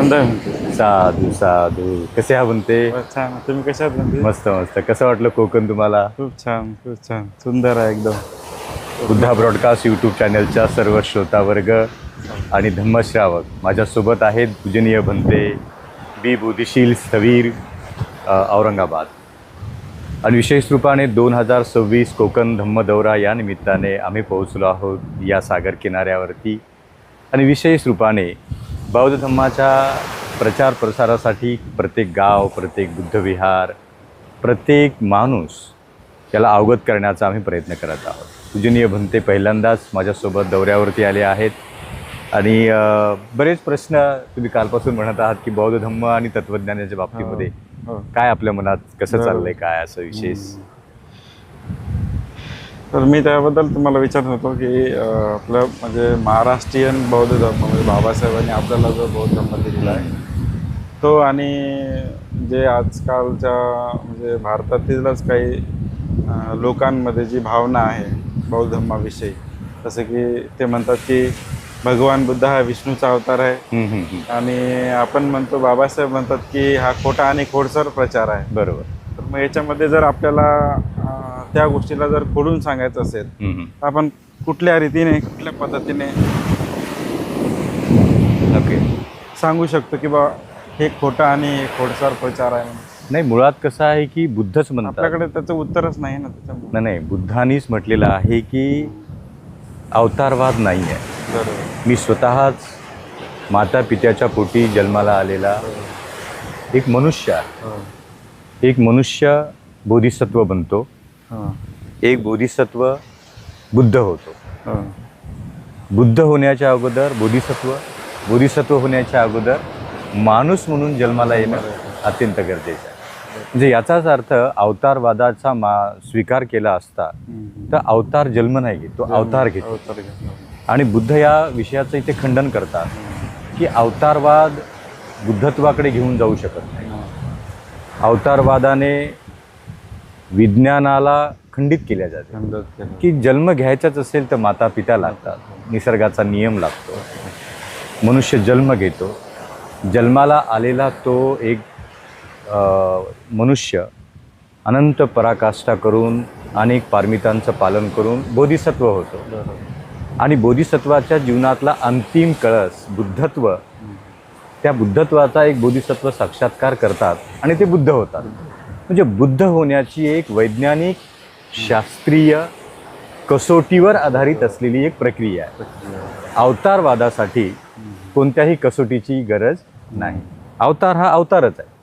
सुंदर म्हणते. साधू साधू. कसे आहात म्हणते? छान. तुम्ही कशा आहात म्हणते? मस्त मस्त. कसं वाटलं कोकण तुम्हाला? खूप छान, खूप छान, सुंदर आहे एकदम. बुद्धा ब्रॉडकास्ट यूट्यूब चॅनलच्या सर्व श्रोतावर्ग आणि धम्मश्रावक माझ्यासोबत आहेत पूजनीय भंते बी बोधिशील स्थवीर औरंगाबाद. आणि विशेष रूपाने 2026 कोकण धम्म दौरा या निमित्ताने आम्ही पोहोचलो आहोत या सागर किनाऱ्यावरती. आणि विशेष रूपाने बौद्ध धम्माच्या प्रचार प्रसारासाठी प्रत्येक गाव, प्रत्येक बुद्धविहार, प्रत्येक माणूस याला अवगत करण्याचा आम्ही प्रयत्न करत आहोत. पूजनीय भंते पहिल्यांदाच माझ्यासोबत दौऱ्यावरती आले आहेत. आणि बरेच प्रश्न तुम्ही कालपासून म्हणत आहात की बौद्ध धम्म आणि तत्त्वज्ञानाच्या बाबतीमध्ये काय आपल्या मनात कसं चाललंय, काय असं विशेष? तर मी त्याबद्दल तुम्हाला विचारत होतो की आपलं म्हणजे महाराष्ट्रीयन बौद्ध धर्म म्हणजे बाबासाहेबांनी आपल्याला जो बौद्ध धर्म दिलेला आहे तो, आणि जे आजकालच्या म्हणजे भारतातीलच काही लोकांमध्ये जी भावना आहे बौद्ध धर्माविषयी, जसं की ते म्हणतात की भगवान बुद्ध हा विष्णूचा अवतार आहे, आणि आपण म्हणतो बाबासाहेब म्हणतात की हा खोटा आणि खोडसर प्रचार आहे. बरोबर. तर मग याच्यामध्ये जर आपल्याला त्या गोष्टीला जर खोडून सांगायचं असेल तर आपण कुठल्या रीतीने, कुठल्या पद्धतीने सांगू शकतो की बा हे खोटा आणि खोडसार प्रचार आहे? नाही, मुळात कसं आहे की बुद्धच म्हणतात, आपल्याकडे त्याचं उत्तरच नाही ना त्याच्यामुळे. नाही, बुद्धांनीच म्हटलेलं आहे की अवतारवाद नाही आहे. बरोबर. मी स्वतःच माता पित्याच्या पोटी जन्माला आलेला एक मनुष्य आहे. एक मनुष्य बोधिसत्व बनतो, एक बोधिसत्व बुद्ध होतो. बुद्ध होण्याच्या अगोदर बोधिसत्व होण्याच्या अगोदर माणूस म्हणून जन्माला येणं अत्यंत गरजेचं आहे. म्हणजे याचाच अर्थ अवतारवादाचा स्वीकार केला असता तर अवतार जन्म नाही घेत, तो अवतार घेतो. आणि बुद्ध या विषयाचं इथे खंडन करतात की अवतारवाद बुद्धत्वाकडे घेऊन जाऊ शकत नाही. अवतारवादाने विज्ञानाला खंडित केल्या जाते की जन्म घ्यायचाच असेल तर माता पिता लागतात, निसर्गाचा नियम लागतो, मनुष्य जन्म घेतो. जन्माला आलेला तो एक मनुष्य अनंत पराकाष्ठा करून अनेक पारमितांचं पालन करून बोधिसत्व होतो. आणि बोधिसत्वाच्या जीवनातला अंतिम कळस बुद्धत्व, त्या बुद्धत्वाचा एक बोधिसत्व साक्षात्कार करतात आणि ते बुद्ध होतात. म्हणजे बुद्ध होण्याची एक वैज्ञानिक शास्त्रीय कसोटीवर आधारित असलेली एक प्रक्रिया आहे. अवतारवादासाठी कोणत्याही कसोटीची गरज नाही. अवतार हा अवतारच आहे.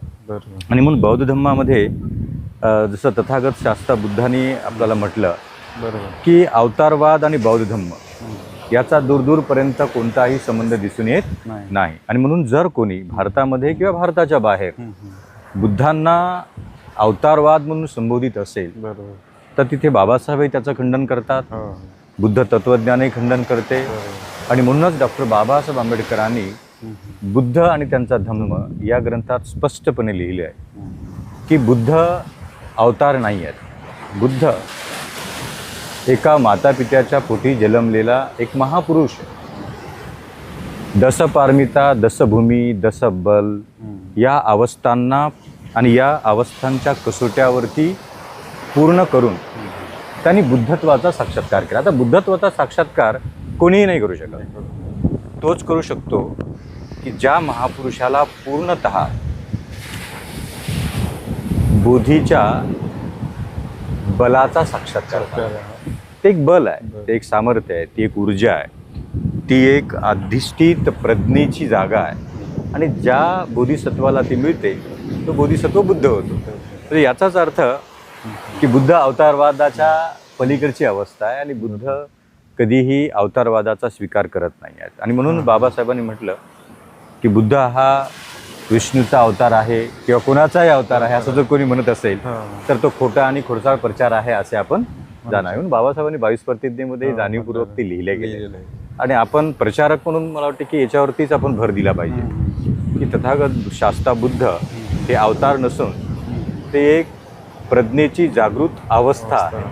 आणि म्हणून बौद्ध धर्मामध्ये जसं तथागत शास्त्र बुद्धांनी आपल्याला म्हटलं की अवतारवाद आणि बौद्ध धर्म याचा दूरपर्यंत कोणताही संबंध दिसून येत नाही. आणि म्हणून जर कोणी भारतामध्ये किंवा भारताच्या बाहेर बुद्धांना अवतारवाद म्हणून संबोधित असेल तर तिथे बाबासाहेबही त्याचं खंडन करतात, बुद्ध तत्त्वज्ञानही खंडन करते. आणि म्हणूनच डॉक्टर बाबासाहेब आंबेडकरांनी बुद्ध आणि त्यांचा धम्म या ग्रंथात स्पष्टपणे लिहिले आहे की बुद्ध अवतार नाही आहेत. बुद्ध एका माता पित्याच्या पोटी जन्मलेला एक महापुरुष आहे. दसपारमिता, दसभूमी, दसबल या अवस्थांना आणि या अवस्थांच्या कसोट्यावरती पूर्ण करून त्यांनी बुद्धत्वाचा साक्षात्कार केला. आता बुद्धत्वाचा साक्षात्कार कोणीही नाही करू शकत. तोच करू शकतो की ज्या महापुरुषाला पूर्णतः बोधीच्या बलाचा साक्षात्कार झाला. ते एक बल आहे, ते एक सामर्थ्य आहे, ती एक ऊर्जा आहे, ती एक अधिष्ठित प्रज्ञेची जागा आहे. आणि ज्या बोधिसत्वाला ती मिळते तो बोधिसत्व बुद्ध होतो. म्हणजे याचाच अर्थ की बुद्ध अवतारवादाच्या पलीकडची अवस्था आहे आणि बुद्ध कधीही अवतारवादाचा स्वीकार करत नाही आहेत. आणि म्हणून बाबासाहेबांनी म्हटलं की बुद्ध हा विष्णूचा अवतार आहे किंवा कोणाचाही अवतार आहे असं जर कोणी म्हणत असेल तर तो खोटा आणि खोडसाळ प्रचार आहे असे आपण जाणून बाबासाहेबांनी 22 प्रतिज्ञेमध्ये जाणीवपूर्वक ते लिहिले गेले. आणि आपण प्रचारक म्हणून मला वाटते की याच्यावरतीच आपण भर दिला पाहिजे की तथागत शास्ता बुद्ध हे अवतार नसून ते एक प्रज्ञेची जागृत अवस्था आहे.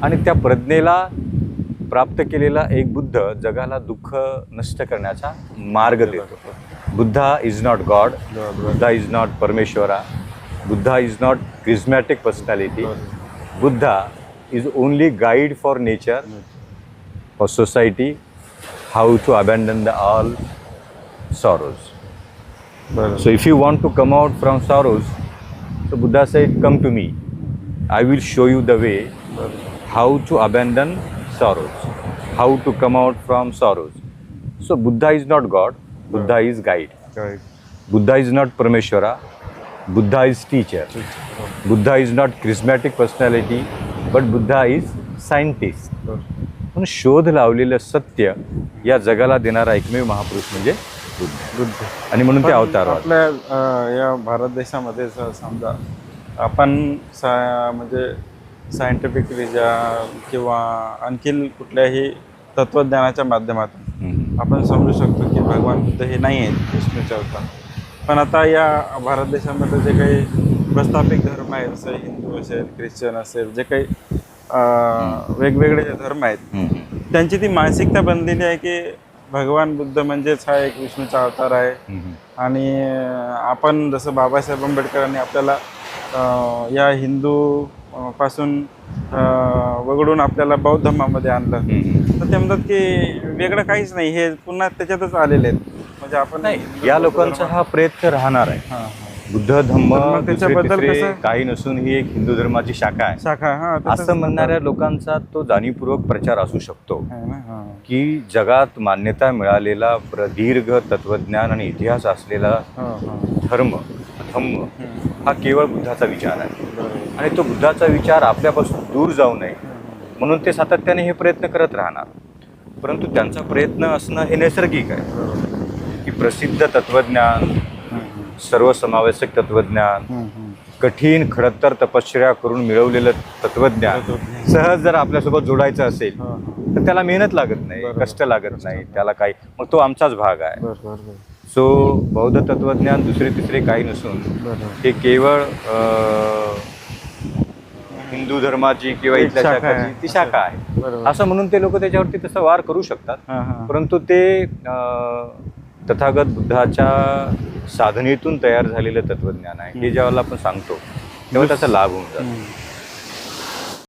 आणि त्या प्रज्ञेला प्राप्त केलेला एक बुद्ध जगाला दुःख नष्ट करण्याचा मार्ग देतो. Buddha is not God. God. Buddha is not Parmeshwara. Buddha is not charismatic personality. God. Buddha is only guide for nature, for society, how to abandon all sorrows. बरोबर. So if you want to come out from sorrows, so Buddha said, come to me. I will show you the way how to abandon sorrows, how to come out from sorrows. So Buddha is not God, Buddha is guide. Right. Buddha is not Parameshwara, Buddha is teacher. Buddha is not charismatic personality, but Buddha is scientist. बरोबर. म्हणून शोध लावलेलं सत्य या जगाला देणारा एकमेव महापुरुष म्हणजे बुद्ध. बुद्ध. आणि म्हणून ते पण अवतार वाटतात. आपल्या या भारत देशामध्ये समजा आपण म्हणजे सायंटिफिकरित्या किंवा आणखीन कुठल्याही तत्त्वज्ञानाच्या माध्यमातून आपण समजू शकतो की भगवान बुद्ध हे नाही आहेत विष्णूचे अवतार. पण आता या भारत देशामध्ये जे काही प्रस्थापित धर्म आहेत, जसं हिंदू असेल, ख्रिश्चन असेल, जे काही वेगवेगळे जे धर्म आहेत, त्यांची ती मानसिकता बनलेली आहे की भगवान बुद्ध म्हणजेच हा एक विष्णूचा अवतार आहे. आणि आपण जसं बाबासाहेब आंबेडकरांनी आपल्याला या हिंदू पासून वगळून आपल्याला बौद्ध धर्मामध्ये आणलं, तर ते म्हणतात की वेगळं काहीच नाही, हे पुन्हा त्याच्यातच आलेले आहेत. म्हणजे आपण नाही, या लोकांचा हा प्रयत्न राहणार आहे. हां बुद्ध धम्म तर मग त्याच्याबद्दल दुसरे कसं? काही नसून ही एक हिंदू धर्माची शाखा आहे शाखा असं म्हणणाऱ्या लोकांचा तो जाणीवपूर्वक प्रचार असू शकतो आहे ना. हां की जगात मान्यता मिळालेला प्रदीर्घ तत्वज्ञान आणि इतिहास असलेला हां हां धम्म हा केवळ बुद्धाचा विचार आहे. बरोबर. आणि तो बुद्धाचा विचार आपल्यापासून दूर जाऊ नये म्हणून ते सातत्याने हे प्रयत्न करत राहणार. परंतु त्यांचा प्रयत्न असणं हे नैसर्गिक आहे बरोबर. की प्रसिद्ध तत्वज्ञान, सर्वसमावेशक तत्वज्ञान, कठीण खडतर तपश्चर्या करून मिळवलेलं तत्वज्ञान सहज जर आपल्यासोबत जोडायचं असेल तर त्याला मेहनत लागत नाही, बरोबर. कष्ट लागत नाही, त्याला काही, मग तो आमचाच भाग आहे. बरोबर. सो बौद्ध तत्वज्ञान दुसरे तिसरे काही नसून बरोबर. हे केवळ हिंदू धर्माची किंवा एक इथल्या शाखा आहे. शाखाची ती शाखा आहे बरोबर. असं म्हणून ते लोक त्याच्यावरती तसं वार करू शकतात. हां हां परंतु ते तथागत बुद्धाच्या साधनेतून तयार झालेलं तत्वज्ञान आहे हे ज्यावेळेला आपण सांगतो तेव्हा त्याचा लाभ होऊन जातो.